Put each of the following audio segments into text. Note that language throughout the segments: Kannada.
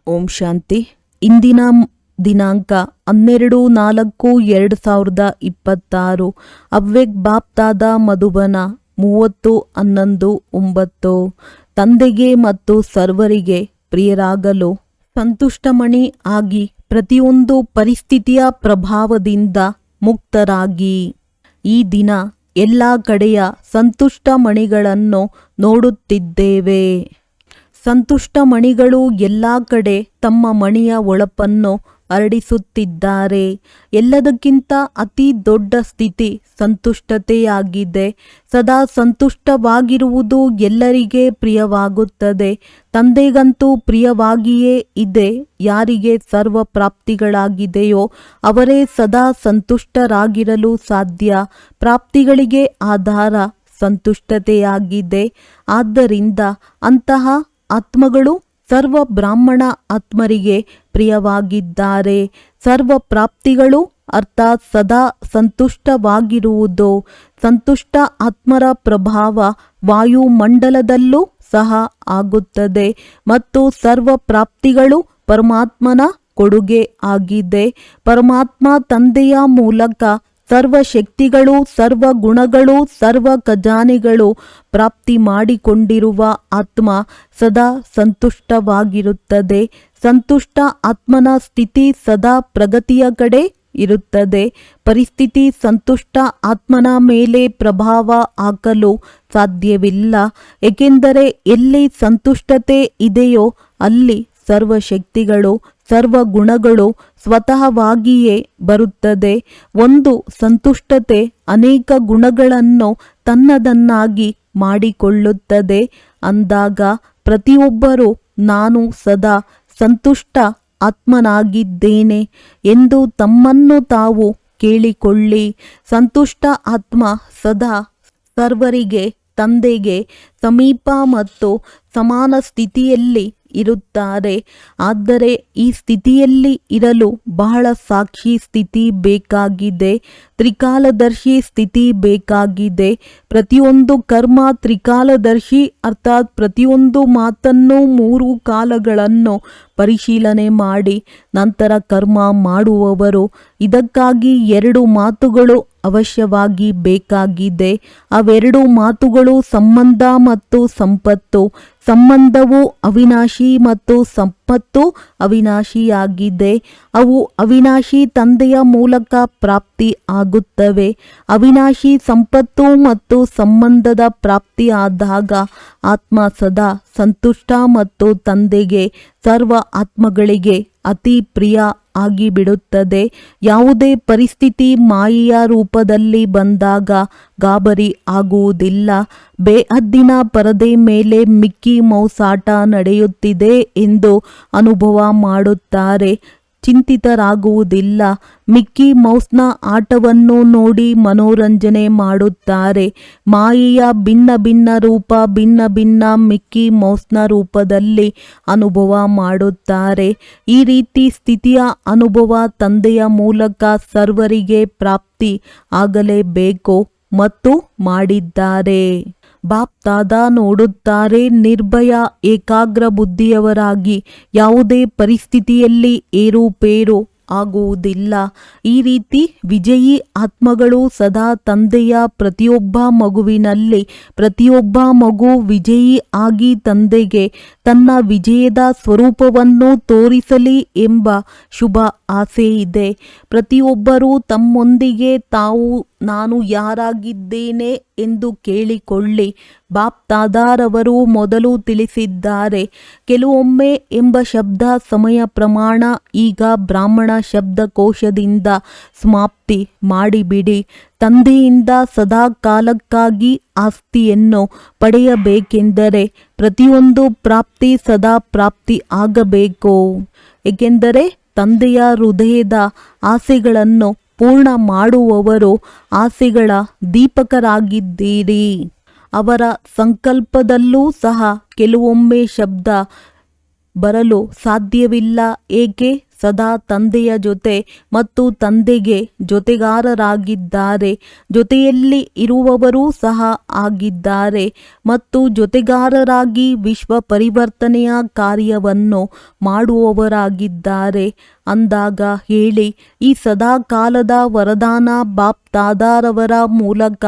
ಓಂ ಶಾಂತಿ. ಇಂದಿನ ದಿನಾಂಕ 12/4/2026. ಅವ್ಯಕ್ತ ಬಾಪ್ದಾದ ಮಧುಬನ 30/11/9. ತಂದೆಗೆ ಮತ್ತು ಸರ್ವರಿಗೆ ಪ್ರಿಯರಾಗಲು ಸಂತುಷ್ಟಮಣಿ ಆಗಿ ಪ್ರತಿಯೊಂದು ಪರಿಸ್ಥಿತಿಯ ಪ್ರಭಾವದಿಂದ ಮುಕ್ತರಾಗಿ. ಈ ದಿನ ಎಲ್ಲ ಕಡೆಯ ಸಂತುಷ್ಟ ಮಣಿಗಳನ್ನು ನೋಡುತ್ತಿದ್ದೇವೆ. ಸಂತುಷ್ಟ ಮಣಿಗಳು ಎಲ್ಲ ಕಡೆ ತಮ್ಮ ಮಣಿಯ ಒಳಪನ್ನು ಹರಡಿಸುತ್ತಿದ್ದಾರೆ. ಎಲ್ಲದಕ್ಕಿಂತ ಅತಿ ದೊಡ್ಡ ಸ್ಥಿತಿ ಸಂತುಷ್ಟತೆಯಾಗಿದೆ. ಸದಾ ಸಂತುಷ್ಟವಾಗಿರುವುದು ಎಲ್ಲರಿಗೆ ಪ್ರಿಯವಾಗುತ್ತದೆ. ತಂದೆಗಂತೂ ಪ್ರಿಯವಾಗಿಯೇ ಇದೆ. ಯಾರಿಗೆ ಸರ್ವ ಪ್ರಾಪ್ತಿಗಳಾಗಿದೆಯೋ ಅವರೇ ಸದಾ ಸಂತುಷ್ಟರಾಗಿರಲು ಸಾಧ್ಯ. ಪ್ರಾಪ್ತಿಗಳಿಗೆ ಆಧಾರ ಸಂತುಷ್ಟತೆಯಾಗಿದೆ. ಆದ್ದರಿಂದ ಅಂತಹ ಆತ್ಮಗಳು ಸರ್ವ ಬ್ರಾಹ್ಮಣ ಆತ್ಮರಿಗೆ ಪ್ರಿಯವಾಗಿದ್ದಾರೆ. ಸರ್ವ ಪ್ರಾಪ್ತಿಗಳು ಅರ್ಥಾತ್ ಸದಾ ಸಂತುಷ್ಟವಾಗಿರುವುದು. ಸಂತುಷ್ಟ ಆತ್ಮರ ಪ್ರಭಾವ ವಾಯುಮಂಡಲದಲ್ಲೂ ಸಹ ಆಗುತ್ತದೆ ಮತ್ತು ಸರ್ವ ಪ್ರಾಪ್ತಿಗಳು ಪರಮಾತ್ಮನ ಕೊಡುಗೆ ಆಗಿದೆ. ಪರಮಾತ್ಮ ತಂದೆಯ ಮೂಲಕ ಸರ್ವ ಶಕ್ತಿಗಳು, ಸರ್ವ ಗುಣಗಳು, ಸರ್ವ ಖಜಾನೆಗಳು ಪ್ರಾಪ್ತಿ ಮಾಡಿಕೊಂಡಿರುವ ಆತ್ಮ ಸದಾ ಸಂತುಷ್ಟವಾಗಿರುತ್ತದೆ. ಸಂತುಷ್ಟ ಆತ್ಮನ ಸ್ಥಿತಿ ಸದಾ ಪ್ರಗತಿಯ ಕಡೆ ಇರುತ್ತದೆ. ಪರಿಸ್ಥಿತಿ ಸಂತುಷ್ಟ ಆತ್ಮನ ಮೇಲೆ ಪ್ರಭಾವ ಹಾಕಲು ಸಾಧ್ಯವಿಲ್ಲ. ಏಕೆಂದರೆ ಎಲ್ಲಿ ಸಂತುಷ್ಟತೆ ಇದೆಯೋ ಅಲ್ಲಿ ಸರ್ವ ಶಕ್ತಿಗಳು, ಸರ್ವ ಗುಣಗಳು ಸ್ವತಃವಾಗಿಯೇ ಬರುತ್ತದೆ. ಒಂದು ಸಂತುಷ್ಟತೆ ಅನೇಕ ಗುಣಗಳನ್ನು ತನ್ನದನ್ನಾಗಿ ಮಾಡಿಕೊಳ್ಳುತ್ತದೆ. ಅಂದಾಗ ಪ್ರತಿಯೊಬ್ಬರೂ ನಾನು ಸದಾ ಸಂತುಷ್ಟ ಆತ್ಮನಾಗಿದ್ದೇನೆ ಎಂದು ತಮ್ಮನ್ನು ತಾವು ಕೇಳಿಕೊಳ್ಳಿ. ಸಂತುಷ್ಟ ಆತ್ಮ ಸದಾ ಸರ್ವರಿಗೆ ತಂದೆಗೆ ಸಮೀಪ ಮತ್ತು ಸಮಾನ ಸ್ಥಿತಿಯಲ್ಲಿ ಇರುತ್ತಾರೆ. ಆದರೆ ಈ ಸ್ಥಿತಿಯಲ್ಲಿ ಇರಲು ಬಹಳ ಸಾಕ್ಷಿ ಸ್ಥಿತಿ ಬೇಕಾಗಿದೆ. ತ್ರಿಕಾಲದರ್ಶಿ ಸ್ಥಿತಿ ಬೇಕಾಗಿದೆ. ಪ್ರತಿಯೊಂದು ಕರ್ಮ ತ್ರಿಕಾಲದರ್ಶಿ ಅರ್ಥಾತ್ ಪ್ರತಿಯೊಂದು ಮಾತನ್ನು 3 ಕಾಲಗಳನ್ನು ಪರಿಶೀಲನೆ ಮಾಡಿ ನಂತರ ಕರ್ಮ ಮಾಡುವವರು. ಇದಕ್ಕಾಗಿ 2 ಮಾತುಗಳು ಅವಶ್ಯವಾಗಿ ಬೇಕಾಗಿದೆ. ಅವೆರಡು ಮಾತುಗಳು ಸಂಬಂಧ ಮತ್ತು ಸಂಪತ್ತು. ಸಂಬಂಧವು ಅವಿನಾಶಿ ಮತ್ತು ಸಂಪತ್ತು ಅವಿನಾಶಿಯಾಗಿದೆ. ಅವು ಅವಿನಾಶಿ ತಂದೆಯ ಮೂಲಕ ಪ್ರಾಪ್ತಿ ಆಗುತ್ತವೆ. ಅವಿನಾಶಿ ಸಂಪತ್ತು ಮತ್ತು ಸಂಬಂಧದ ಪ್ರಾಪ್ತಿ ಆದಾಗ ಆತ್ಮ ಸದಾ ಸಂತುಷ್ಟ ಮತ್ತು ತಂದೆಗೆ ಸರ್ವ ಆತ್ಮಗಳಿಗೆ ಅತಿ ಪ್ರಿಯ ಆಗಿಬಿಡುತ್ತದೆ. ಯಾವುದೇ ಪರಿಸ್ಥಿತಿ ಮಾಯೆಯ ರೂಪದಲ್ಲಿ ಬಂದಾಗ ಗಾಬರಿ ಆಗುವುದಿಲ್ಲ. ಬೇಹದ್ದಿನ ಪರದೆ ಮೇಲೆ ಮಿಕ್ಕಿ ಮೌಸ್ ಆಟ ನಡೆಯುತ್ತಿದೆ ಎಂದು ಅನುಭವ ಮಾಡುತ್ತಾರೆ. ಚಿಂತಿತರಾಗುವುದಿಲ್ಲ. ಮಿಕ್ಕಿ ಮೌಸ್ನ ಆಟವನ್ನು ನೋಡಿ ಮನೋರಂಜನೆ ಮಾಡುತ್ತಾರೆ. ಮಾಯೆಯ ಭಿನ್ನ ಭಿನ್ನ ರೂಪ, ಭಿನ್ನ ಭಿನ್ನ ಮಿಕ್ಕಿ ಮೌಸ್ನ ರೂಪದಲ್ಲಿ ಅನುಭವ ಮಾಡುತ್ತಾರೆ. ಈ ರೀತಿ ಸ್ಥಿತಿಯ ಅನುಭವ ತಂದೆಯ ಮೂಲಕ ಸರ್ವರಿಗೆ ಪ್ರಾಪ್ತಿ ಆಗಲೇಬೇಕು ಮತ್ತು ಮಾಡಿದ್ದಾರೆ. ಬಾಪ್ ದಾದಾ ನೋಡುತ್ತಾರೆ. ನಿರ್ಭಯ ಏಕಾಗ್ರ ಬುದ್ಧಿಯವರಾಗಿ ಯಾವುದೇ ಪರಿಸ್ಥಿತಿಯಲ್ಲಿ ಏರುಪೇರು ಆಗುವುದಿಲ್ಲ. ಈ ರೀತಿ ವಿಜಯಿ ಆತ್ಮಗಳು ಸದಾ ತಂದೆಯ ಪ್ರತಿಯೊಬ್ಬ ಮಗುವಿನಲ್ಲಿ ಪ್ರತಿಯೊಬ್ಬ ಮಗು ವಿಜಯಿ ಆಗಿ ತಂದೆಗೆ ತನ್ನ ವಿಜಯದ ಸ್ವರೂಪವನ್ನು ತೋರಿಸಲಿ ಎಂಬ ಶುಭ ಆಸೆ ಇದೆ. ಪ್ರತಿಯೊಬ್ಬರೂ ತಮ್ಮೊಂದಿಗೆ ತಾವು ನಾನು ಯಾರಾಗಿದ್ದೇನೆ ಎಂದು ಕೇಳಿಕೊಳ್ಳಿ. ಬಾಪ್ ದಾದಾರವರು ಮೊದಲು ತಿಳಿಸಿದ್ದಾರೆ. ಕೆಲವೊಮ್ಮೆ ಎಂಬ ಶಬ್ದ ಸಮಯ ಪ್ರಮಾಣ ಈಗ ಬ್ರಾಹ್ಮಣ ಶಬ್ದಕೋಶದಿಂದ ಸಮಾಪ್ತಿ ಮಾಡಿಬಿಡಿ. ತಂದೆಯಿಂದ ಸದಾ ಕಾಲಕ್ಕಾಗಿ ಆಸ್ತಿಯನ್ನು ಪಡೆಯಬೇಕೆಂದರೆ ಪ್ರತಿಯೊಂದು ಪ್ರಾಪ್ತಿ ಸದಾ ಪ್ರಾಪ್ತಿ ಆಗಬೇಕು. ಏಕೆಂದರೆ ತಂದೆಯ ಹೃದಯದ ಆಸೆಗಳನ್ನು ಪೂರ್ಣ ಮಾಡುವವರು ಆಸೆಗಳ ದೀಪಕರಾಗಿದ್ದೀರಿ. ಅವರ ಸಂಕಲ್ಪದಲ್ಲೂ ಸಹ ಕೆಲವೊಮ್ಮೆ ಶಬ್ದ ಬರಲು ಸಾಧ್ಯವಿಲ್ಲ. ಏಕೆ? ಸದಾ ತಂದೆಯ ಜೊತೆ ಮತ್ತು ತಂದೆಗೆ ಜೊತೆಗಾರರಾಗಿದ್ದಾರೆ. ಜೊತೆಯಲ್ಲಿ ಇರುವವರೂ ಸಹ ಆಗಿದ್ದಾರೆ ಮತ್ತು ಜೊತೆಗಾರರಾಗಿ ವಿಶ್ವ ಪರಿವರ್ತನೆಯ ಕಾರ್ಯವನ್ನು ಮಾಡುವವರಾಗಿದ್ದಾರೆ. ಅಂದಾಗ ಹೇಳಿ, ಈ ಸದಾ ಕಾಲದ ವರದಾನ ಬಾಪ್ ದಾದಾರವರ ಮೂಲಕ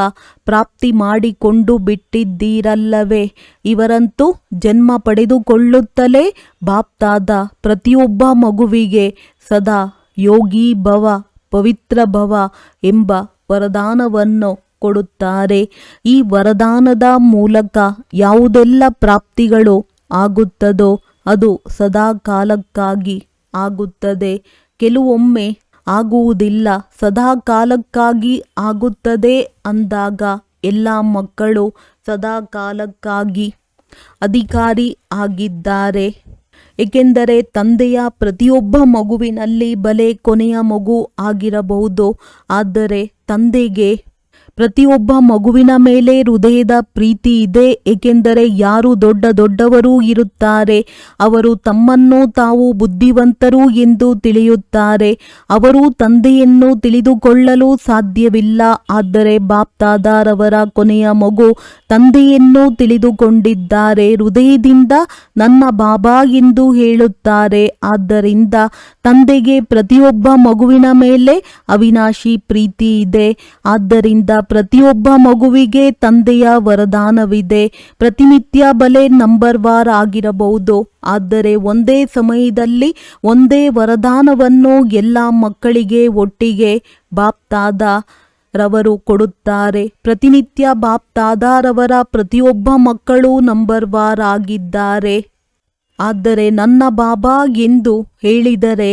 ಪ್ರಾಪ್ತಿ ಮಾಡಿಕೊಂಡು ಬಿಟ್ಟಿದ್ದೀರಲ್ಲವೇ? ಇವರಂತೂ ಜನ್ಮ ಪಡೆದುಕೊಳ್ಳುತ್ತಲೇ ಬಾಪ್ ದಾದಾ ಪ್ರತಿಯೊಬ್ಬ ಮಗುವಿಗೆ ಸದಾ ಯೋಗಿ ಭವ, ಪವಿತ್ರ ಭವ ಎಂಬ ವರದಾನವನ್ನು ಕೊಡುತ್ತಾರೆ. ಈ ವರದಾನದ ಮೂಲಕ ಯಾವುದೆಲ್ಲ ಪ್ರಾಪ್ತಿಗಳು ಆಗುತ್ತದೋ ಅದು ಸದಾ ಕಾಲಕ್ಕಾಗಿ ಆಗುತ್ತದೆ. ಕೆಲವೊಮ್ಮೆ ಆಗುವುದಿಲ್ಲ, ಸದಾ ಕಾಲಕ್ಕಾಗಿ ಆಗುತ್ತದೆ ಅಂದಾಗ ಎಲ್ಲ ಮಕ್ಕಳು ಸದಾ ಕಾಲಕ್ಕಾಗಿ ಅಧಿಕಾರಿ ಆಗಿದ್ದಾರೆ. ಏಕೆಂದರೆ ತಂದೆಯ ಪ್ರತಿಯೊಬ್ಬ ಮಗುವಿನಲ್ಲಿ ಬಲೆ ಕೊನೆಯ ಮಗು ಆಗಿರಬಹುದು, ಆದರೆ ತಂದೆಗೆ ಪ್ರತಿಯೊಬ್ಬ ಮಗುವಿನ ಮೇಲೆ ಹೃದಯದ ಪ್ರೀತಿ ಇದೆ. ಏಕೆಂದರೆ ಯಾರು ದೊಡ್ಡವರು ಇರುತ್ತಾರೆ ಅವರು ತಮ್ಮನ್ನು ತಾವು ಬುದ್ಧಿವಂತರು ಎಂದು ತಿಳಿಯುತ್ತಾರೆ. ಅವರು ತಂದೆಯನ್ನು ತಿಳಿದುಕೊಳ್ಳಲು ಸಾಧ್ಯವಿಲ್ಲ. ಆದರೆ ಬಾಪ್ ದಾದಾರವರ ಕೊನೆಯ ಮಗು ತಂದೆಯನ್ನು ತಿಳಿದುಕೊಂಡಿದ್ದಾರೆ. ಹೃದಯದಿಂದ ನನ್ನ ಬಾಬಾ ಎಂದು ಹೇಳುತ್ತಾರೆ. ಆದ್ದರಿಂದ ತಂದೆಗೆ ಪ್ರತಿಯೊಬ್ಬ ಮಗುವಿನ ಮೇಲೆ ಅವಿನಾಶಿ ಪ್ರೀತಿ ಇದೆ. ಆದ್ದರಿಂದ ಪ್ರತಿಯೊಬ್ಬ ಮಗುವಿಗೆ ತಂದೆಯ ವರದಾನವಿದೆ. ಪ್ರತಿನಿತ್ಯ ಬಲೆ ನಂಬರ್ ವಾರ್ ಆಗಿರಬಹುದು, ಆದರೆ ಒಂದೇ ಸಮಯದಲ್ಲಿ ಒಂದೇ ವರದಾನವನ್ನು ಎಲ್ಲ ಮಕ್ಕಳಿಗೆ ಒಟ್ಟಿಗೆ ಬಾಪ್ ದಾದಾ ರವರು ಕೊಡುತ್ತಾರೆ. ಪ್ರತಿನಿತ್ಯ ಬಾಪ್ ದಾದಾರವರ ಪ್ರತಿಯೊಬ್ಬ ಮಕ್ಕಳು ನಂಬರ್ ವಾರ್ ಆಗಿದ್ದಾರೆ. ಆದರೆ ನನ್ನ ಬಾಬಾ ಎಂದು ಹೇಳಿದರೆ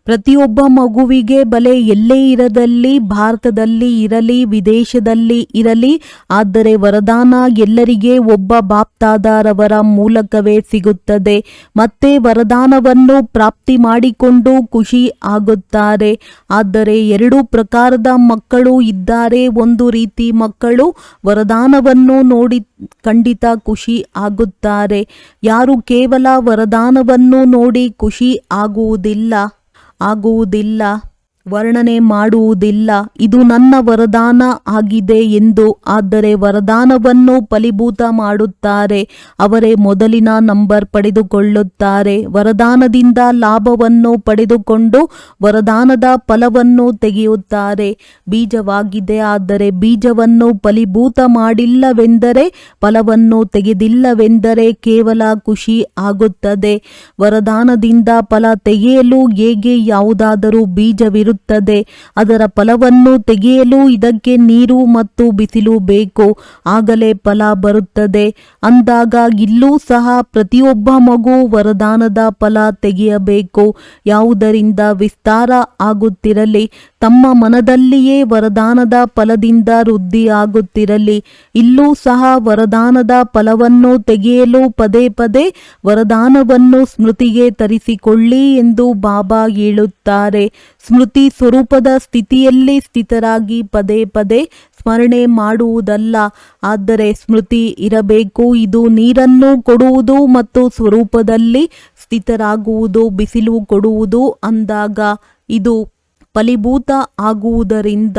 ಪ್ರತಿಯೊಬ್ಬ ಮಗುವಿಗೆ ಬಲೆ ಎಲ್ಲೇ ಇರದಲ್ಲಿ, ಭಾರತದಲ್ಲಿ ಇರಲಿ, ವಿದೇಶದಲ್ಲಿ ಇರಲಿ, ಆದರೆ ವರದಾನ ಎಲ್ಲರಿಗೆ ಒಬ್ಬ ಬಾಪ್ ದಾದಾರವರ ಮೂಲಕವೇ ಸಿಗುತ್ತದೆ. ಮತ್ತೆ ವರದಾನವನ್ನು ಪ್ರಾಪ್ತಿ ಮಾಡಿಕೊಂಡು ಖುಷಿ ಆಗುತ್ತಾರೆ. ಆದರೆ ಎರಡು ಪ್ರಕಾರದ ಮಕ್ಕಳು ಇದ್ದಾರೆ. ಒಂದು ರೀತಿ ಮಕ್ಕಳು ವರದಾನವನ್ನು ನೋಡಿ ಖಂಡಿತ ಖುಷಿ ಆಗುತ್ತಾರೆ. ಯಾರು ಕೇವಲ ವರದಾನವನ್ನು ನೋಡಿ ಖುಷಿ ಆಗುವುದಿಲ್ಲ, ವರ್ಣನೆ ಮಾಡುವುದಿಲ್ಲ, ಇದು ನನ್ನ ವರದಾನ ಆಗಿದೆ ಎಂದು. ಆದರೆ ವರದಾನವನ್ನು ಫಲೀಭೂತ ಮಾಡುತ್ತಾರೆ, ಅವರೇ ಮೊದಲಿನ ನಂಬರ್ ಪಡೆದುಕೊಳ್ಳುತ್ತಾರೆ. ವರದಾನದಿಂದ ಲಾಭವನ್ನು ಪಡೆದುಕೊಂಡು ವರದಾನದ ಫಲವನ್ನು ತೆಗೆಯುತ್ತಾರೆ. ಬೀಜವಾಗಿದೆ, ಆದರೆ ಬೀಜವನ್ನು ಫಲೀಭೂತ ಮಾಡಿಲ್ಲವೆಂದರೆ, ಫಲವನ್ನು ತೆಗೆದಿಲ್ಲವೆಂದರೆ ಕೇವಲ ಖುಷಿ ಆಗುತ್ತದೆ. ವರದಾನದಿಂದ ಫಲ ತೆಗೆಯಲು ಹೇಗೆ ಯಾವುದಾದರೂ ಬೀಜವಿರುತ್ತದೆ, ಅದರ ಫಲವನ್ನು ತೆಗೆಯಲು ಇದಕ್ಕೆ ನೀರು ಮತ್ತು ಬಿಸಿಲು ಬೇಕು, ಆಗಲೇ ಫಲ ಬರುತ್ತದೆ. ಅಂದಾಗ ಇಲ್ಲೂ ಸಹ ಪ್ರತಿಯೊಬ್ಬ ಮಗು ವರದಾನದ ಫಲ ತೆಗೆಯಬೇಕು. ಯಾವುದರಿಂದ ವಿಸ್ತಾರ ಆಗುತ್ತಿರಲಿ, ತಮ್ಮ ಮನದಲ್ಲಿಯೇ ವರದಾನದ ಫಲದಿಂದ ವೃದ್ಧಿ ಆಗುತ್ತಿರಲಿ. ಇಲ್ಲೂ ಸಹ ವರದಾನದ ಫಲವನ್ನು ತೆಗೆಯಲು ಪದೇ ಪದೇ ವರದಾನವನ್ನು ಸ್ಮೃತಿಗೆ ತರಿಸಿಕೊಳ್ಳಿ ಎಂದು ಬಾಬಾ ಹೇಳುತ್ತಾರೆ. ಸ್ಮೃತಿ ಸ್ವರೂಪದ ಸ್ಥಿತಿಯಲ್ಲಿ ಸ್ಥಿತರಾಗಿ ಪದೇ ಪದೇ ಸ್ಮರಣೆ ಮಾಡುವುದಲ್ಲ, ಆದರೆ ಸ್ಮೃತಿ ಇರಬೇಕು. ಇದು ನೀರನ್ನು ಕೊಡುವುದು ಮತ್ತು ಸ್ವರೂಪದಲ್ಲಿ ಸ್ಥಿತರಾಗುವುದು, ಬಿಸಿಲು ಕೊಡುವುದು. ಅಂದಾಗ ಇದು ಫಲೀಭೂತ ಆಗುವುದರಿಂದ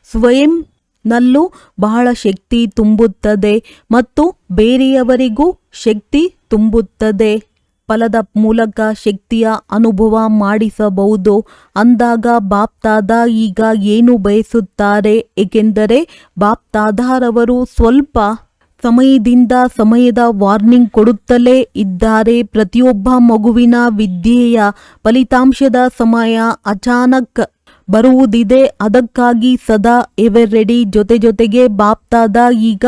ಸ್ವಯಂ ನಲ್ಲೂ ಬಹಳ ಶಕ್ತಿ ತುಂಬುತ್ತದೆ ಮತ್ತು ಬೇರೆಯವರಿಗೂ ಶಕ್ತಿ ತುಂಬುತ್ತದೆ. ಫಲದ ಮೂಲಕ ಶಕ್ತಿಯ ಅನುಭವ ಮಾಡಿಸಬಹುದು. ಅಂದಾಗ ಬಾಪ್ ದಾದಾ ಈಗ ಏನು ಬಯಸುತ್ತಾರೆ? ಏಕೆಂದರೆ ಬಾಪ್ ದಾದಾರವರು ಸ್ವಲ್ಪ ಸಮಯದ ವಾರ್ನಿಂಗ್ ಕೊಡುತ್ತಲೇ ಇದ್ದಾರೆ. ಪ್ರತಿಯೊಬ್ಬ ಮಗುವಿನ ವಿದ್ಯೆಯ ಫಲಿತಾಂಶದ ಸಮಯ ಅಚಾನಕ್ ಬರುವುದಿದೆ. ಅದಕ್ಕಾಗಿ ಸದಾ ಎವರ್ ರೆಡಿ. ಜೊತೆಗೆ ಬಾಪ್ ದಾದಾ ಈಗ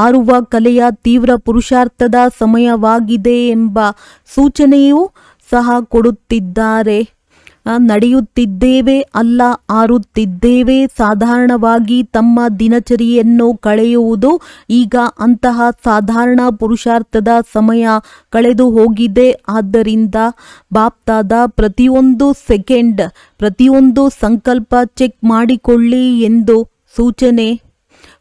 ಆರುವ ಕಲೆಯ ತೀವ್ರ ಪುರುಷಾರ್ಥದ ಸಮಯವಾಗಿದೆ ಎಂಬ ಸೂಚನೆಯೂ ಸಹ ಕೊಡುತ್ತಿದ್ದಾರೆ. ನಡೆಯುತ್ತಿದ್ದೇವೆ ಅಲ್ಲ, ಆರುತ್ತಿದ್ದೇವೆ. ಸಾಧಾರಣವಾಗಿ ತಮ್ಮ ದಿನಚರಿಯನ್ನು ಕಳೆಯುವುದು ಈಗ ಅಂತಹ ಸಾಧಾರಣ ಪುರುಷಾರ್ಥದ ಸಮಯ ಕಳೆದು ಹೋಗಿದೆ. ಆದ್ದರಿಂದ ಬಾಪ್ ದಾದಾ ಪ್ರತಿಯೊಂದು ಸೆಕೆಂಡ್, ಪ್ರತಿಯೊಂದು ಸಂಕಲ್ಪ ಚೆಕ್ ಮಾಡಿಕೊಳ್ಳಿ ಎಂದು ಸೂಚನೆ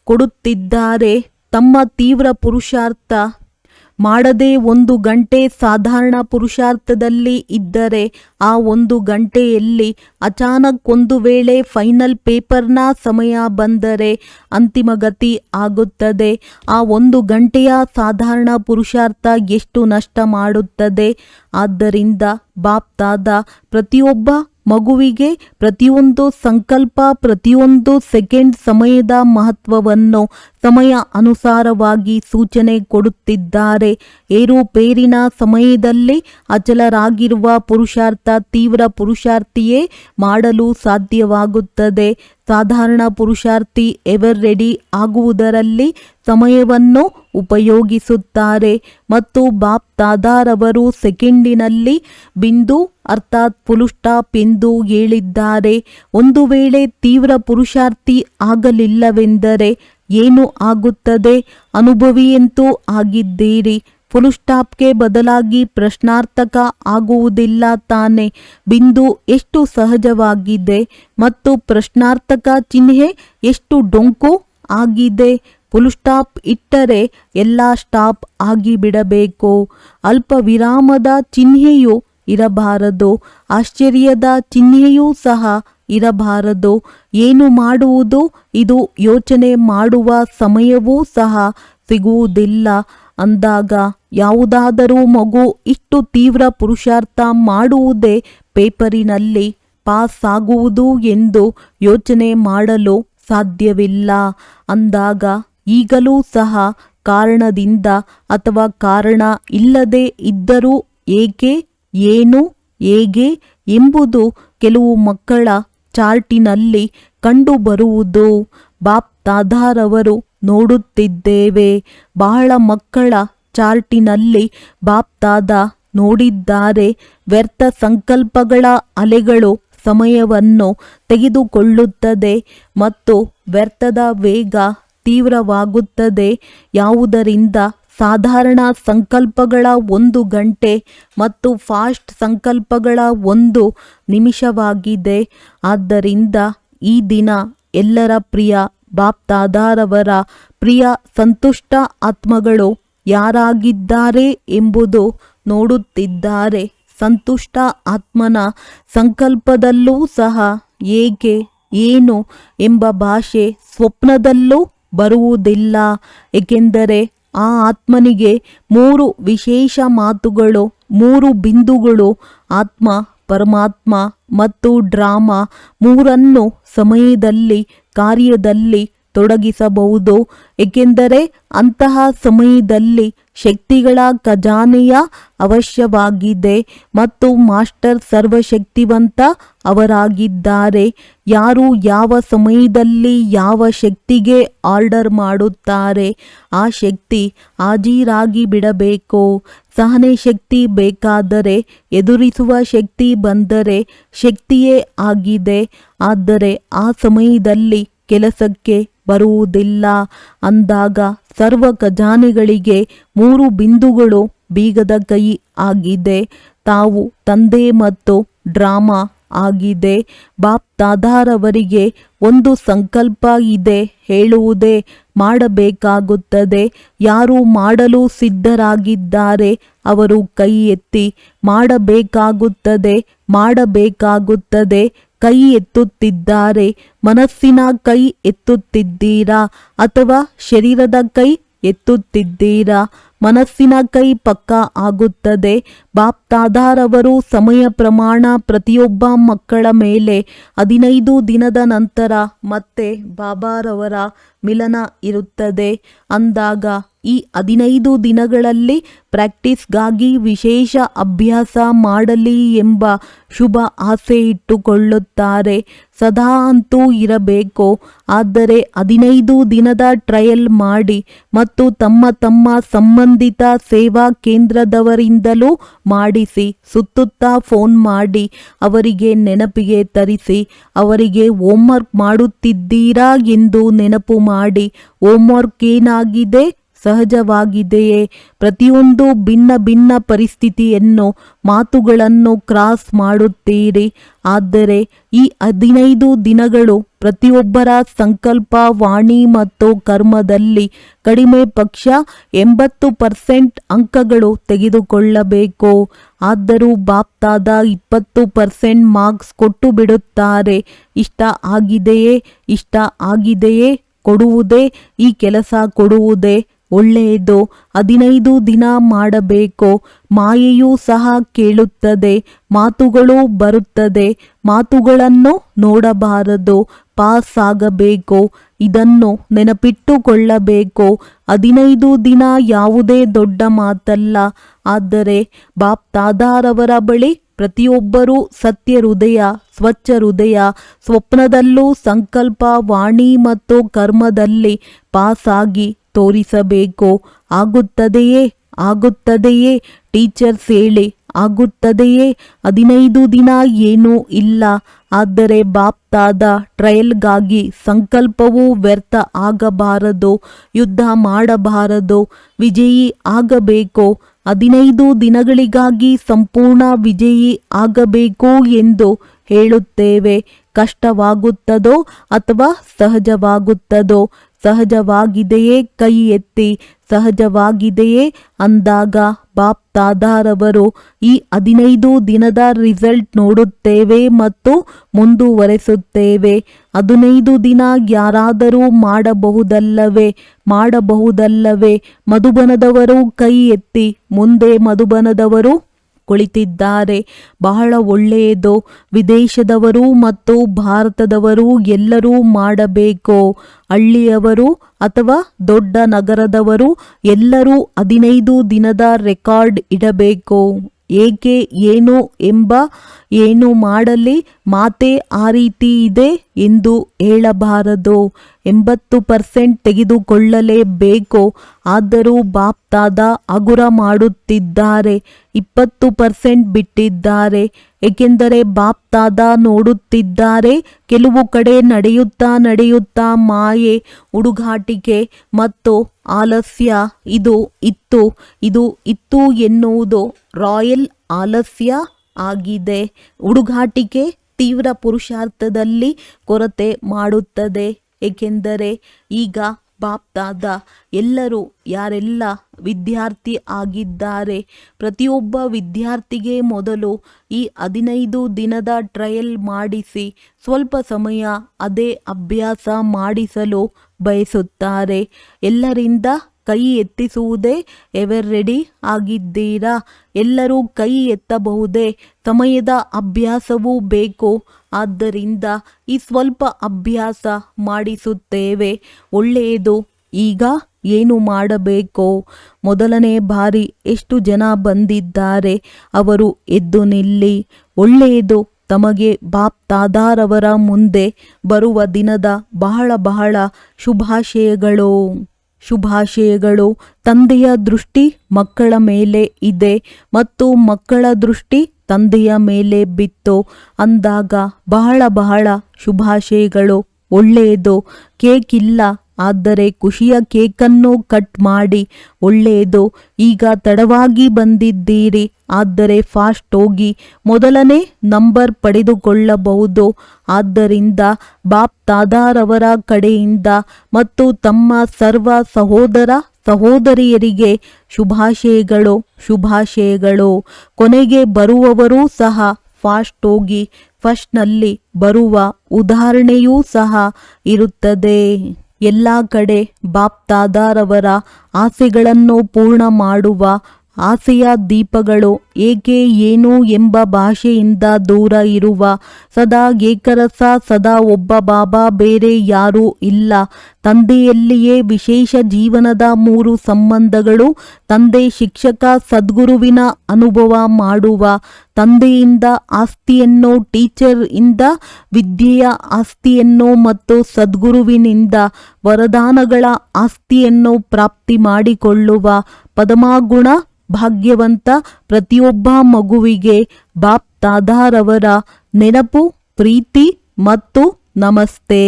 ಕೊಡುತ್ತಿದ್ದಾರೆ. ತಮ್ಮ ತೀವ್ರ ಪುರುಷಾರ್ಥ ಮಾಡದೆ 1 ಗಂಟೆ ಸಾಧಾರಣ ಪುರುಷಾರ್ಥದಲ್ಲಿ ಇದ್ದರೆ ಆ 1 ಗಂಟೆಯಲ್ಲಿ ಅಚಾನಕ್ ಒಂದು ವೇಳೆ ಫೈನಲ್ ಪೇಪರ್ನ ಸಮಯ ಬಂದರೆ ಅಂತಿಮ ಗತಿ ಆಗುತ್ತದೆ. ಆ 1 ಗಂಟೆಯ ಸಾಧಾರಣ ಪುರುಷಾರ್ಥ ಎಷ್ಟು ನಷ್ಟ ಮಾಡುತ್ತದೆ. ಆದ್ದರಿಂದ ಬಾಪ್ ದಾದಾ ಪ್ರತಿಯೊಬ್ಬ ಮಗುವಿಗೆ ಪ್ರತಿಯೊಂದು ಸಂಕಲ್ಪ, ಪ್ರತಿಯೊಂದು ಸೆಕೆಂಡ್ ಸಮಯದ ಮಹತ್ವವನ್ನು ಸಮಯ ಅನುಸಾರವಾಗಿ ಸೂಚನೆ ಕೊಡುತ್ತಿದ್ದಾರೆ. ಏರುಪೇರಿನ ಸಮಯದಲ್ಲಿ ಅಚಲರಾಗಿರುವ ಪುರುಷಾರ್ಥ ತೀವ್ರ ಪುರುಷಾರ್ಥಿಯೇ ಮಾಡಲು ಸಾಧ್ಯವಾಗುತ್ತದೆ. ಸಾಧಾರಣ ಪುರುಷಾರ್ಥಿ ಎವರ್ ರೆಡಿ ಆಗುವುದರಲ್ಲಿ ಸಮಯವನ್ನು ಉಪಯೋಗಿಸುತ್ತಾರೆ ಮತ್ತು ಬಾಪ್ ದಾದಾರವರು ಸೆಕೆಂಡಿನಲ್ಲಿ ಬಿಂದು ಅರ್ಥಾತ್ ಫುಲ್ ಸ್ಟಾಪ್ ಎಂದು ಹೇಳಿದ್ದಾರೆ. ಒಂದು ವೇಳೆ ತೀವ್ರ ಪುರುಷಾರ್ಥಿ ಆಗಲಿಲ್ಲವೆಂದರೆ ಏನು ಆಗುತ್ತದೆ? ಅನುಭವಿಯಂತೂ ಆಗಿದ್ದೀರಿ. ಫುಲ್ ಸ್ಟಾಪ್ಗೆ ಬದಲಾಗಿ ಪ್ರಶ್ನಾರ್ಥಕ ಆಗುವುದಿಲ್ಲ ತಾನೆ. ಬಿಂದು ಎಷ್ಟು ಸಹಜವಾಗಿದೆ ಮತ್ತು ಪ್ರಶ್ನಾರ್ಥಕ ಚಿಹ್ನೆ ಎಷ್ಟು ಡೊಂಕು ಆಗಿದೆ. ಫುಲ್ ಸ್ಟಾಪ್ ಇಟ್ಟರೆ ಎಲ್ಲ ಸ್ಟಾಪ್ ಆಗಿಬಿಡಬೇಕು. ಅಲ್ಪ ವಿರಾಮದ ಚಿಹ್ನೆಯೂ ಇರಬಾರದು, ಆಶ್ಚರ್ಯದ ಚಿಹ್ನೆಯೂ ಸಹ ಇರಬಾರದು. ಏನು ಮಾಡುವುದು? ಇದು ಯೋಚನೆ ಮಾಡುವ ಸಮಯವೂ ಸಹ ಸಿಗುವುದಿಲ್ಲ. ಅಂದಾಗ ಯಾವುದಾದರೂ ಮಗು ಇಷ್ಟು ತೀವ್ರ ಪುರುಷಾರ್ಥ ಮಾಡುವುದೇ ಪೇಪರಿನಲ್ಲಿ ಪಾಸ್ ಆಗುವುದು ಎಂದು ಯೋಚನೆ ಮಾಡಲು ಸಾಧ್ಯವಿಲ್ಲ. ಅಂದಾಗ ಈಗಲೂ ಸಹ ಕಾರಣದಿಂದ ಅಥವಾ ಕಾರಣ ಇಲ್ಲದೆ ಇದ್ದರೂ ಏಕೆ, ಏನು, ಹೇಗೆ ಎಂಬುದು ಕೆಲವು ಮಕ್ಕಳ ಚಾರ್ಟಿನಲ್ಲಿ ಕಂಡುಬರುವುದು ಬಾಪ್ ದಾದಾರವರು ನೋಡುತ್ತಿದ್ದೇವೆ. ಬಹಳ ಮಕ್ಕಳ ಚಾರ್ಟಿನಲ್ಲಿ ಬಾಪ್ ದಾದಾ ನೋಡಿದ್ದಾರೆ. ವ್ಯರ್ಥ ಸಂಕಲ್ಪಗಳ ಅಲೆಗಳು ಸಮಯವನ್ನು ತೆಗೆದುಕೊಳ್ಳುತ್ತದೆ ಮತ್ತು ವ್ಯರ್ಥದ ವೇಗ ತೀವ್ರವಾಗುತ್ತದೆ. ಯಾವುದರಿಂದ? ಸಾಧಾರಣ ಸಂಕಲ್ಪಗಳ 1 ಗಂಟೆ ಮತ್ತು ಫಾಸ್ಟ್ ಸಂಕಲ್ಪಗಳ 1 ನಿಮಿಷವಾಗಿದೆ. ಆದ್ದರಿಂದ ಈ ದಿನ ಎಲ್ಲರ ಪ್ರಿಯ ಬಾಪ್ ದಾದಾರವರ ಪ್ರಿಯ ಸಂತುಷ್ಟ ಆತ್ಮಗಳು ಯಾರಾಗಿದ್ದಾರೆ ಎಂಬುದು ನೋಡುತ್ತಿದ್ದಾರೆ. ಸಂತುಷ್ಟ ಆತ್ಮನ ಸಂಕಲ್ಪದಲ್ಲೂ ಸಹ ಹೇಗೆ, ಏನು ಎಂಬ ಭಾಷೆ ಸ್ವಪ್ನದಲ್ಲೂ ಬರುವುದಿಲ್ಲ. ಏಕೆಂದರೆ ಆ ಆತ್ಮನಿಗೆ 3 ವಿಶೇಷ ಮಾತುಗಳು, 3 ಬಿಂದುಗಳು, ಆತ್ಮ, ಪರಮಾತ್ಮ ಮತ್ತು ಡ್ರಾಮಾ ಮೂರನ್ನು ಸಮಯದಲ್ಲಿ ಕಾರ್ಯದಲ್ಲಿ ತೊಡಗಿಸಬಹುದು. ಏಕೆಂದರೆ ಅಂತಹ ಸಮಯದಲ್ಲಿ ಶಕ್ತಿಗಳ ಖಜಾನೆಯ ಅವಶ್ಯವಾಗಿದೆ ಮತ್ತು ಮಾಸ್ಟರ್ ಸರ್ವಶಕ್ತಿವಂತ ಅವರಾಗಿದ್ದಾರೆ. ಯಾರು ಯಾವ ಸಮಯದಲ್ಲಿ ಯಾವ ಶಕ್ತಿಗೆ ಆರ್ಡರ್ ಮಾಡುತ್ತಾರೆ ಆ ಶಕ್ತಿ ಹಾಜರಾಗಿ ಬಿಡಬೇಕು. ಸಹನೆ ಶಕ್ತಿ ಬೇಕಾದರೆ, ಎದುರಿಸುವ ಶಕ್ತಿ ಬಂದರೆ ಶಕ್ತಿಯೇ ಆಗಿದೆ. ಆದರೆ ಆ ಸಮಯದಲ್ಲಿ ಕೆಲಸಕ್ಕೆ ಬರುವುದಿಲ್ಲ. ಅಂದಾಗ ಸರ್ವ ಖಜಾನೆಗಳಿಗೆ 3 ಬಿಂದುಗಳು ಬೀಗದ ಕೈ ಆಗಿದೆ. ತಾವು ತಂದೆ ಮತ್ತು ಡ್ರಾಮಾ ಆಗಿದೆ. ಬಾಪ್ ದಾದಾರವರಿಗೆ ಒಂದು ಸಂಕಲ್ಪ ಇದೆ, ಹೇಳುವುದೇ ಮಾಡಬೇಕಾಗುತ್ತದೆ. ಯಾರು ಮಾಡಲು ಸಿದ್ಧರಾಗಿದ್ದಾರೆ ಅವರು ಕೈ ಎತ್ತಿ. ಮಾಡಬೇಕಾಗುತ್ತದೆ, ಮಾಡಬೇಕಾಗುತ್ತದೆ. ಕೈ ಎತ್ತುತ್ತಿದ್ದಾರೆ. ಮನಸ್ಸಿನ ಕೈ ಎತ್ತುತ್ತಿದ್ದೀರಾ ಅಥವಾ ಶರೀರದ ಕೈ ಎತ್ತುತ್ತಿದ್ದೀರಾ? ಮನಸ್ಸಿನ ಕೈ ಪಕ್ಕಾ ಆಗುತ್ತದೆ. ಬಾಪ್ ದಾದಾರವರು ಸಮಯ ಪ್ರಮಾಣ ಪ್ರತಿಯೊಬ್ಬ ಮಕ್ಕಳ ಮೇಲೆ 15 ದಿನದ ನಂತರ ಮತ್ತೆ ಬಾಬಾರವರ ಮಿಲನ ಇರುತ್ತದೆ. ಅಂದಾಗ ಈ 15 ದಿನಗಳಲ್ಲಿ ಪ್ರಾಕ್ಟೀಸ್ಗಾಗಿ ವಿಶೇಷ ಅಭ್ಯಾಸ ಮಾಡಲಿ ಎಂಬ ಶುಭ ಆಸೆ ಇಟ್ಟುಕೊಳ್ಳುತ್ತಾರೆ. ಸದಾ ಅಂತೂ ಇರಬೇಕು. ಆದರೆ 15 ದಿನದ ಟ್ರಯಲ್ ಮಾಡಿ ಮತ್ತು ತಮ್ಮ ತಮ್ಮ ಸಂಬಂಧಿತ ಸೇವಾ ಕೇಂದ್ರದವರಿಂದಲೂ ಮಾಡಿಸಿ. ಸುತ್ತುತ್ತಾ ಫೋನ್ ಮಾಡಿ ಅವರಿಗೆ ನೆನಪಿಗೆ ತರಿಸಿ. ಅವರಿಗೆ ಹೋಮ್ವರ್ಕ್ ಮಾಡುತ್ತಿದ್ದೀರಾ ಎಂದು ನೆನಪು ಮಾಡಿ. ಹೋಮ್ವರ್ಕ್ ಏನಾಗಿದೆ? ಸಹಜವಾಗಿದೆಯೇ? ಪ್ರತಿಯೊಂದು ಭಿನ್ನ ಭಿನ್ನ ಪರಿಸ್ಥಿತಿಯನ್ನು ಮಾತುಗಳನ್ನು ಕ್ರಾಸ್ ಮಾಡುತ್ತೀರಿ. ಆದರೆ ಈ 15 ದಿನಗಳು ಪ್ರತಿಯೊಬ್ಬರ ಸಂಕಲ್ಪ, ವಾಣಿ ಮತ್ತು ಕರ್ಮದಲ್ಲಿ ಕಡಿಮೆ ಪಕ್ಷ 80% ಅಂಕಗಳು ತೆಗೆದುಕೊಳ್ಳಬೇಕು. ಆದರೂ ಬಾಪ್ತಾದ 20% ಮಾರ್ಕ್ಸ್ ಕೊಟ್ಟು ಬಿಡುತ್ತಾರೆ. ಇಷ್ಟ ಆಗಿದೆಯೇ? ಇಷ್ಟ ಆಗಿದೆಯೇ? ಕೊಡುವುದೇ ಈ ಕೆಲಸ ಕೊಡುವುದೇ ಒಳ್ಳೆಯದು. 15 ದಿನ ಮಾಡಬೇಕು. ಮಾಯೆಯೂ ಸಹ ಕೇಳುತ್ತದೆ, ಮಾತುಗಳು ಬರುತ್ತದೆ. ಮಾತುಗಳನ್ನು ನೋಡಬಾರದು, ಪಾಸ್ ಆಗಬೇಕು. ಇದನ್ನು ನೆನಪಿಟ್ಟುಕೊಳ್ಳಬೇಕು. 15 ದಿನ ಯಾವುದೇ ದೊಡ್ಡ ಮಾತಲ್ಲ. ಆದರೆ ಬಾಪ್ತಾದಾರವರ ಬಳಿ ಪ್ರತಿಯೊಬ್ಬರೂ ಸತ್ಯ ಹೃದಯ, ಸ್ವಚ್ಛ ಹೃದಯ, ಸ್ವಪ್ನದಲ್ಲೂ ಸಂಕಲ್ಪ, ವಾಣಿ ಮತ್ತು ಕರ್ಮದಲ್ಲಿ ಪಾಸ್ ಆಗಿ ತೋರಿಸಬೇಕು. ಆಗುತ್ತದೆಯೇ? ಆಗುತ್ತದೆಯೇ? ಟೀಚರ್ಸ್ ಹೇಳಿ, ಆಗುತ್ತದೆಯೇ? 15 ದಿನ ಏನೂ ಇಲ್ಲ. ಆದರೆ ಬಾಪ್ತಾದ ಟ್ರಯಲ್ಗಾಗಿ ಸಂಕಲ್ಪವೂ ವ್ಯರ್ಥ ಆಗಬಾರದು, ಯುದ್ಧ ಮಾಡಬಾರದು, ವಿಜಯಿ ಆಗಬೇಕು. 15 ದಿನಗಳಿಗಾಗಿ ಸಂಪೂರ್ಣ ವಿಜಯಿ ಆಗಬೇಕು ಎಂದು ಹೇಳುತ್ತೇವೆ. ಕಷ್ಟವಾಗುತ್ತದೋ ಅಥವಾ ಸಹಜವಾಗುತ್ತದೋ? ಸಹಜವಾಗಿದೆಯೇ? ಕೈ ಎತ್ತಿ. ಸಹಜವಾಗಿದೆಯೇ ಅಂದಾಗ ಬಾಪ್ತಾದಾರವರು ಈ 15 ದಿನದ ರಿಸಲ್ಟ್ ನೋಡುತ್ತೇವೆ ಮತ್ತು ಮುಂದುವರೆಸುತ್ತೇವೆ. 15 ದಿನ ಯಾರಾದರೂ ಮಾಡಬಹುದಲ್ಲವೇ? ಮಾಡಬಹುದಲ್ಲವೇ? ಮಧುಬನದವರು ಕೈ ಎತ್ತಿ. ಮುಂದೆ ಮಧುಬನದವರು ಕುಳಿತಿದ್ದಾರೆ. ಬಹಳ ಒಳ್ಳೆಯದು. ವಿದೇಶದವರು ಮತ್ತು ಭಾರತದವರು ಎಲ್ಲರೂ ಮಾಡಬೇಕು. ಹಳ್ಳಿಯವರು ಅಥವಾ ದೊಡ್ಡ ನಗರದವರು ಎಲ್ಲರೂ 15 ದಿನದ ರೆಕಾರ್ಡ್ ಇಡಬೇಕು. ಏಕೆ, ಏನು ಎಂಬ ಏನು ಮಾಡಲಿ, ಮಾತೆ ಆ ರೀತಿ ಇದೆ ಎಂದು ಹೇಳಬಾರದು. 80% ತೆಗೆದುಕೊಳ್ಳಲೇಬೇಕು. ಆದರೂ ಬಾಪ್ತಾದ ಹಗುರ ಮಾಡುತ್ತಿದ್ದಾರೆ. 20% ಬಿಟ್ಟಿದ್ದಾರೆ. ಏಕೆಂದರೆ ಬಾಪ್ತಾದ ನೋಡುತ್ತಿದ್ದಾರೆ. ಕೆಲವು ಕಡೆ ನಡೆಯುತ್ತಾ ಮಾಯೆ, ಹುಡುಗಾಟಿಕೆ ಮತ್ತು ಆಲಸ್ಯ ಇದು ಇತ್ತು ಎನ್ನುವುದು ರಾಯಲ್ ಆಲಸ್ಯ ಆಗಿದೆ. ಹುಡುಗಾಟಿಕೆ ತೀವ್ರ ಪುರುಷಾರ್ಥದಲ್ಲಿ ಕೊರತೆ ಮಾಡುತ್ತದೆ. ಏಕೆಂದರೆ ಈಗ ಬಾಪ್ತಾದ ಎಲ್ಲರೂ ಯಾರೆಲ್ಲ ವಿದ್ಯಾರ್ಥಿ ಆಗಿದ್ದಾರೆ, ಪ್ರತಿಯೊಬ್ಬ ವಿದ್ಯಾರ್ಥಿಗೆ ಮೊದಲು ಈ 15 ದಿನದ ಟ್ರಯಲ್ ಮಾಡಿಸಿ ಸ್ವಲ್ಪ ಸಮಯ ಅದೇ ಅಭ್ಯಾಸ ಮಾಡಿಸಲು ಬಯಸುತ್ತಾರೆ. ಎಲ್ಲರಿಂದ ಕೈ ಎತ್ತಿಸುವುದೇ ಎವರ್ ರೆಡಿ ಆಗಿದ್ದೀರಾ? ಎಲ್ಲರೂ ಕೈ ಎತ್ತಬಹುದೇ? ಸಮಯದ ಅಭ್ಯಾಸವೂ ಬೇಕು. ಆದ್ದರಿಂದ ಈ ಸ್ವಲ್ಪ ಅಭ್ಯಾಸ ಮಾಡಿಸುತ್ತೇವೆ. ಒಳ್ಳೆಯದು. ಈಗ ಏನು ಮಾಡಬೇಕು? ಮೊದಲನೇ ಬಾರಿ ಎಷ್ಟು ಜನ ಬಂದಿದ್ದಾರೆ ಅವರು ಎದ್ದು ನಿಲ್ಲಿ. ಒಳ್ಳೆಯದು. ತಮಗೆ ಬಾಪ್ತಾದಾರವರ ಮುಂದೆ ಬರುವ ದಿನದ ಬಹಳ ಶುಭಾಶಯಗಳು. ಶುಭಾಶಯಗಳು. ತಂದೆಯ ದೃಷ್ಟಿ ಮಕ್ಕಳ ಮೇಲೆ ಇದೆ ಮತ್ತು ಮಕ್ಕಳ ದೃಷ್ಟಿ ತಂದೆಯ ಮೇಲೆ ಬಿತ್ತು ಅಂದಾಗ ಬಹಳ ಶುಭಾಶಯಗಳು. ಒಳ್ಳೆಯದು. ಕೇಕ್ ಇಲ್ಲ, ಆದರೆ ಖುಷಿಯ ಕೇಕನ್ನು ಕಟ್ ಮಾಡಿ. ಒಳ್ಳೆಯದು. ಈಗ ತಡವಾಗಿ ಬಂದಿದ್ದೀರಿ, ಆದರೆ ಫಾಸ್ಟ್ ಹೋಗಿ ಮೊದಲನೇ ನಂಬರ್ ಪಡೆದುಕೊಳ್ಳಬಹುದು. ಆದ್ದರಿಂದ ಬಾಪ್ತಾದಾರವರ ಕಡೆಯಿಂದ ಮತ್ತು ತಮ್ಮ ಸರ್ವ ಸಹೋದರ ಸಹೋದರಿಯರಿಗೆ ಶುಭಾಶಯಗಳು. ಕೊನೆಗೆ ಬರುವವರೂ ಸಹ ಫಾಸ್ಟ್ ಹೋಗಿ ಫಸ್ಟ್ನಲ್ಲಿ ಬರುವ ಉದಾಹರಣೆಯೂ ಸಹ ಇರುತ್ತದೆ. ಎಲ್ಲ ಕಡೆ ಬಾಪ್ತಾದಾರವರ ಆಸೆಗಳನ್ನು ಪೂರ್ಣ ಮಾಡುವ ಆಸೆಯ ದೀಪಗಳು. ಏಕೆ, ಏನು ಎಂಬ ಭಾಷೆಯಿಂದ ದೂರ ಇರುವ ಸದಾ ಏಕರಸ, ಸದಾ ಒಬ್ಬ ಬಾಬಾ, ಬೇರೆ ಯಾರೂ ಇಲ್ಲ. ತಂದೆಯಲ್ಲಿಯೇ ವಿಶೇಷ ಜೀವನದ 3 ಸಂಬಂಧಗಳು. ತಂದೆ ಶಿಕ್ಷಕ, ಸದ್ಗುರುವಿನ ಅನುಭವ ಮಾಡುವ, ತಂದೆಯಿಂದ ಆಸ್ತಿಯನ್ನು, ಟೀಚರ್ ಇಂದ ವಿದ್ಯೆಯ ಆಸ್ತಿಯನ್ನು ಮತ್ತು ಸದ್ಗುರುವಿನಿಂದ ವರದಾನಗಳ ಆಸ್ತಿಯನ್ನು ಪ್ರಾಪ್ತಿ ಮಾಡಿಕೊಳ್ಳುವ ಪದಮಾಗುಣ ಭಾಗ್ಯವಂತ ಪ್ರತಿಯೊಬ್ಬ ಮಗುವಿಗೆ ಬಾಪ್ತಾದಾರವರ ನೆನಪು, ಪ್ರೀತಿ ಮತ್ತು ನಮಸ್ತೆ.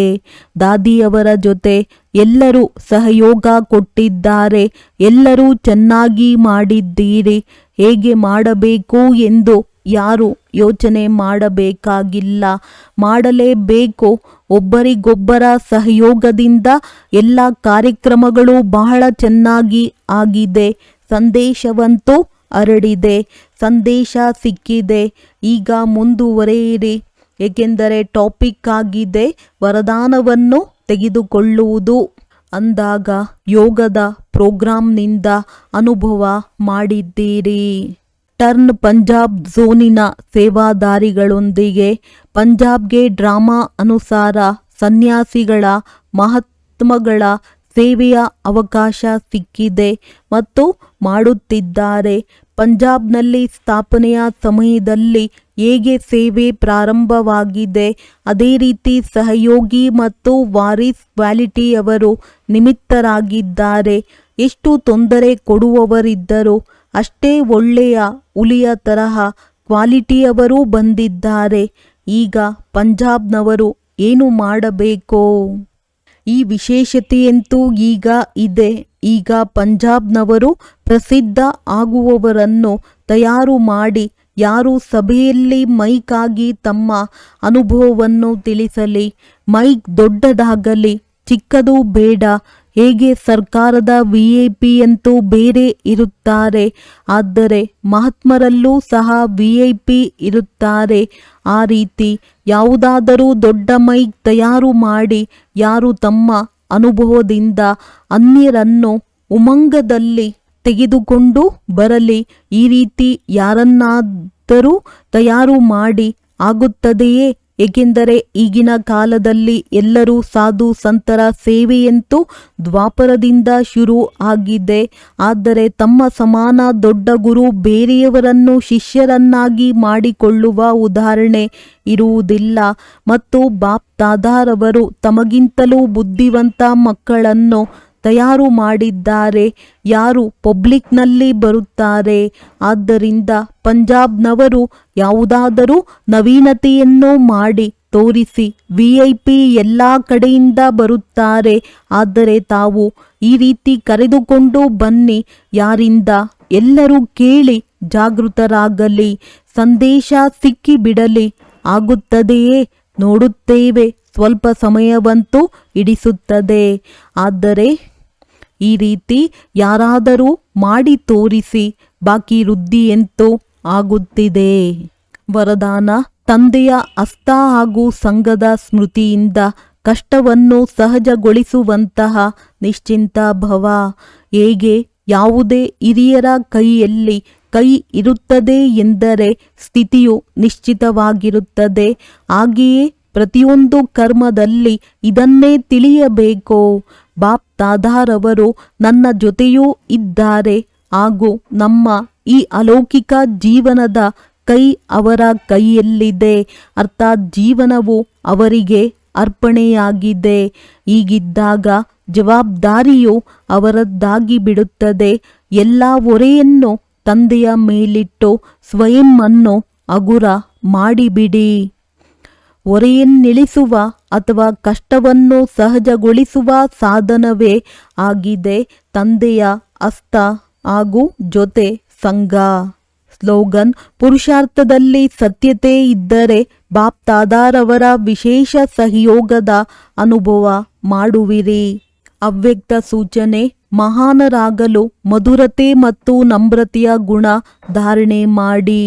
ದಾದಿಯವರ ಜೊತೆ ಎಲ್ಲರೂ ಸಹಯೋಗ ಕೊಟ್ಟಿದ್ದಾರೆ. ಎಲ್ಲರೂ ಚೆನ್ನಾಗಿ ಮಾಡಿದ್ದೀರಿ. ಹೇಗೆ ಮಾಡಬೇಕು ಎಂದು ಯಾರು ಯೋಚನೆ ಮಾಡಬೇಕಾಗಿಲ್ಲ, ಮಾಡಲೇಬೇಕು. ಒಬ್ಬರಿಗೊಬ್ಬರ ಸಹಯೋಗದಿಂದ ಎಲ್ಲ ಕಾರ್ಯಕ್ರಮಗಳು ಬಹಳ ಚೆನ್ನಾಗಿ ಆಗಿದೆ. ಸಂದೇಶವಂತೂ ಹರಡಿದೆ, ಸಂದೇಶ ಸಿಕ್ಕಿದೆ. ಈಗ ಮುಂದುವರೆಯಿರಿ, ಏಕೆಂದರೆ ಟಾಪಿಕ್ ಆಗಿದೆ ವರದಾನವನ್ನು ತೆಗೆದುಕೊಳ್ಳುವುದು. ಅಂದಾಗ ಯೋಗದ ಪ್ರೋಗ್ರಾಂನಿಂದ ಅನುಭವ ಮಾಡಿದ್ದೀರಿ. ಟರ್ನ್ ಪಂಜಾಬ್ ಝೋನಿನ ಸೇವಾದಾರಿಗಳೊಂದಿಗೆ ಪಂಜಾಬ್ಗೆ ಡ್ರಾಮಾ ಅನುಸಾರ ಸನ್ಯಾಸಿಗಳ ಮಹಾತ್ಮಗಳ ಸೇವೆಯ ಅವಕಾಶ ಸಿಕ್ಕಿದೆ ಮತ್ತು ಮಾಡುತ್ತಿದ್ದಾರೆ. ಪಂಜಾಬ್ನಲ್ಲಿ ಸ್ಥಾಪನೆಯ ಸಮಯದಲ್ಲಿ ಹೇಗೆ ಸೇವೆ ಪ್ರಾರಂಭವಾಗಿದೆ, ಅದೇ ರೀತಿ ಸಹಯೋಗಿ ಮತ್ತು ವಾರಿಸ್ ಕ್ವಾಲಿಟಿಯವರು ನಿಮಿತ್ತರಾಗಿದ್ದಾರೆ. ಎಷ್ಟು ತೊಂದರೆ ಕೊಡುವವರಿದ್ದರೂ ಅಷ್ಟೇ ಒಳ್ಳೆಯ ಹುಲಿಯ ತರಹ ಕ್ವಾಲಿಟಿಯವರು ಬಂದಿದ್ದಾರೆ. ಈಗ ಪಂಜಾಬ್ನವರು ಏನು ಮಾಡಬೇಕೋ ಈ ವಿಶೇಷತೆಯಂತೂ ಈಗ ಇದೆ. ಈಗ ಪಂಜಾಬ್ನವರು ಪ್ರಸಿದ್ಧ ಆಗುವವರನ್ನು ತಯಾರು ಮಾಡಿ, ಯಾರು ಸಭೆಯಲ್ಲಿ ಮೈಕ್ ಆಗಿ ತಮ್ಮ ಅನುಭವವನ್ನು ತಿಳಿಸಲಿ. ಮೈಕ್ ದೊಡ್ಡದಾಗಲಿ ಚಿಕ್ಕದು ಬೇಡ. ಹೇಗೆ ಸರ್ಕಾರದ VIP ಅಂತೂ ಬೇರೆ ಇರುತ್ತಾರೆ, ಆದರೆ ಮಹಾತ್ಮರಲ್ಲೂ ಸಹ VIP ಇರುತ್ತಾರೆ. ಆ ರೀತಿ ಯಾವುದಾದರೂ ದೊಡ್ಡ ಮೈಕ್ ತಯಾರು ಮಾಡಿ, ಯಾರು ತಮ್ಮ ಅನುಭವದಿಂದ ಅನ್ಯರನ್ನು ಉಮಂಗದಲ್ಲಿ ತೆಗೆದುಕೊಂಡು ಬರಲಿ. ಈ ರೀತಿ ಯಾರನ್ನಾದರೂ ತಯಾರು ಮಾಡಿ ಆಗುತ್ತದೆಯೇ? ಏಕೆಂದರೆ ಈಗಿನ ಕಾಲದಲ್ಲಿ ಎಲ್ಲರೂ ಸಾಧು ಸಂತರ ಸೇವೆಯಂತೂ ದ್ವಾಪರದಿಂದ ಶುರು ಆಗಿದೆ. ಆದರೆ ತಮ್ಮ ಸಮಾನ ದೊಡ್ಡ ಗುರು ಬೇರೆಯವರನ್ನು ಶಿಷ್ಯರನ್ನಾಗಿ ಮಾಡಿಕೊಳ್ಳುವ ಉದಾಹರಣೆ ಇರುವುದಿಲ್ಲ. ಮತ್ತು ಬಾಪ್ ದಾದಾರವರು ತಮಗಿಂತಲೂ ಬುದ್ಧಿವಂತ ಮಕ್ಕಳನ್ನು ತಯಾರು ಮಾಡಿದ್ದಾರೆ, ಯಾರು ಪಬ್ಲಿಕ್ನಲ್ಲಿ ಬರುತ್ತಾರೆ. ಆದ್ದರಿಂದ ಪಂಜಾಬ್ನವರು ಯಾವುದಾದರೂ ನವೀನತೆಯನ್ನು ಮಾಡಿ ತೋರಿಸಿ. VIP ಎಲ್ಲ ಕಡೆಯಿಂದ ಬರುತ್ತಾರೆ, ಆದರೆ ತಾವು ಈ ರೀತಿ ಕರೆದುಕೊಂಡು ಬನ್ನಿ. ಯಾರಿಂದ ಎಲ್ಲರೂ ಕೇಳಿ ಜಾಗೃತರಾಗಲಿ, ಸಂದೇಶ ಸಿಕ್ಕಿಬಿಡಲಿ. ಆಗುತ್ತದೆಯೇ? ನೋಡುತ್ತೇವೆ. ಸ್ವಲ್ಪ ಸಮಯವಂತೂ ಹಿಡಿಸುತ್ತದೆ. ಆದರೆ ಈ ರೀತಿ ಯಾರಾದರೂ ಮಾಡಿ ತೋರಿಸಿ, ಬಾಕಿ ವೃದ್ಧಿಯಂತೂ ಆಗುತ್ತಿದೆ. ವರದಾನ: ತಂದೆಯ ಹಸ್ತ ಹಾಗೂ ಸಂಘದ ಸ್ಮೃತಿಯಿಂದ ಕಷ್ಟವನ್ನು ಸಹಜಗೊಳಿಸುವಂತಹ ನಿಶ್ಚಿಂತ ಭವ. ಹೇಗೆ ಯಾವುದೇ ಹಿರಿಯರ ಕೈಯಲ್ಲಿ ಕೈ ಇರುತ್ತದೆ ಎಂದರೆ ಸ್ಥಿತಿಯು ನಿಶ್ಚಿತವಾಗಿರುತ್ತದೆ. ಹಾಗೆಯೇ ಪ್ರತಿಯೊಂದು ಕರ್ಮದಲ್ಲಿ ಇದನ್ನೇ ತಿಳಿಯಬೇಕು. ಬಾಪ್ ದಾದಾರವರು ನನ್ನ ಜೊತೆಯೂ ಇದ್ದಾರೆ ಹಾಗೂ ನಮ್ಮ ಈ ಅಲೌಕಿಕ ಜೀವನದ ಕೈ ಅವರ ಕೈಯಲ್ಲಿದೆ. ಅರ್ಥಾತ್ ಜೀವನವು ಅವರಿಗೆ ಅರ್ಪಣೆಯಾಗಿದೆ. ಹೀಗಿದ್ದಾಗ ಜವಾಬ್ದಾರಿಯು ಅವರದ್ದಾಗಿ ಬಿಡುತ್ತದೆ. ಎಲ್ಲ ಹೊರೆಯನ್ನು ತಂದೆಯ ಮೇಲಿಟ್ಟು ಸ್ವಯಂ ಅನ್ನು ಹಗುರ ಮಾಡಿಬಿಡಿ. ಹೊರೆಯನ್ನಿಳಿಸುವ ಅಥವಾ ಕಷ್ಟವನ್ನು ಸಹಜಗೊಳಿಸುವ ಸಾಧನವೇ ಆಗಿದೆ ತಂದೆಯ ಹಸ್ತ ಹಾಗೂ ಜೊತೆ ಸಂಘ. ಸ್ಲೋಗನ್: ಪುರುಷಾರ್ಥದಲ್ಲಿ ಸತ್ಯತೆ ಇದ್ದರೆ ಬಾಪ್ ದಾದಾರವರ ವಿಶೇಷ ಸಹಯೋಗದ ಅನುಭವ ಮಾಡುವಿರಿ. ಅವ್ಯಕ್ತ ಸೂಚನೆ: ಮಹಾನರಾಗಲು ಮಧುರತೆ ಮತ್ತು ನಮ್ರತೆಯ ಗುಣ ಧಾರಣೆ ಮಾಡಿ.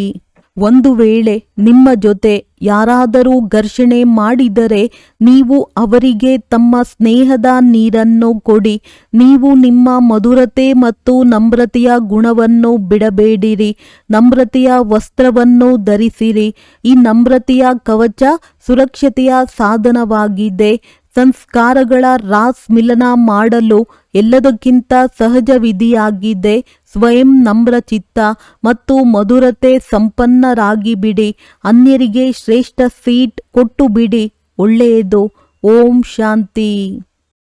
ಒಂದು ವೇಳೆ ನಿಮ್ಮ ಜೊತೆ ಯಾರಾದರೂ ಘರ್ಷಣೆ ಮಾಡಿದರೆ ನೀವು ಅವರಿಗೆ ತಮ್ಮ ಸ್ನೇಹದ ನೀರನ್ನು ಕೊಡಿ. ನೀವು ನಿಮ್ಮ ಮಧುರತೆ ಮತ್ತು ನಮ್ರತೆಯ ಗುಣವನ್ನು ಬಿಡಬೇಡಿರಿ. ನಮ್ರತೆಯ ವಸ್ತ್ರವನ್ನು ಧರಿಸಿರಿ. ಈ ನಮ್ರತೆಯ ಕವಚ ಸುರಕ್ಷತೆಯ ಸಾಧನವಾಗಿದೆ. ಸಂಸ್ಕಾರಗಳ ರಾಸ್ ಮಿಲನ ಮಾಡಲು ಎಲ್ಲದಕ್ಕಿಂತ ಸಹಜ ವಿಧಿಯಾಗಿದೆ. ಸ್ವಯಂ ನಮ್ರ ಚಿತ್ತ ಮತ್ತು ಮಧುರತೆ ಸಂಪನ್ನರಾಗಿ ಬಿಡಿ. ಅನ್ಯರಿಗೆ ಶ್ರೇಷ್ಠ ಸೀಟ್ ಕೊಟ್ಟು ಬಿಡಿ. ಒಳ್ಳೆಯದು. ಓಂ ಶಾಂತಿ.